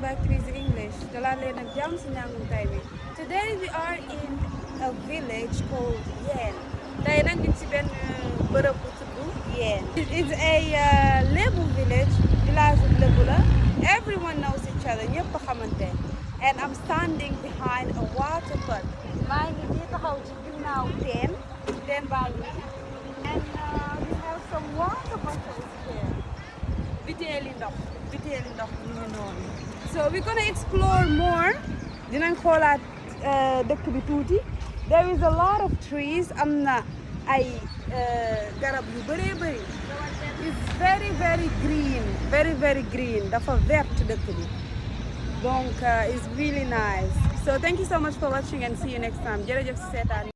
welcome back to Easy English. Dalaan leen ak jàmm si njàngum tay bi. Today we are in a village called Yen. Tey nag ñu ci benn bërëb bu tudd Yen. It's a Lebu village, village bu Lebu la. Everyone knows each other, ñëpp xamante. And I'm standing behind a water pot. Maa ngi nii taxaw ci ginnaaw teen baa ngi. And we have some water bottles here. Biteeli ndox ñu ngi noonu. So we're gonna explore more. Dinañ xoolaat dëkk bi tuuti. There is a lot of trees. Am na ay garab yu bëree bëri. It's very very green. Dafa vert dëkk bi. Donc it's really nice. So thank you so much for watching and see you next time. Jërëjëf si seetaan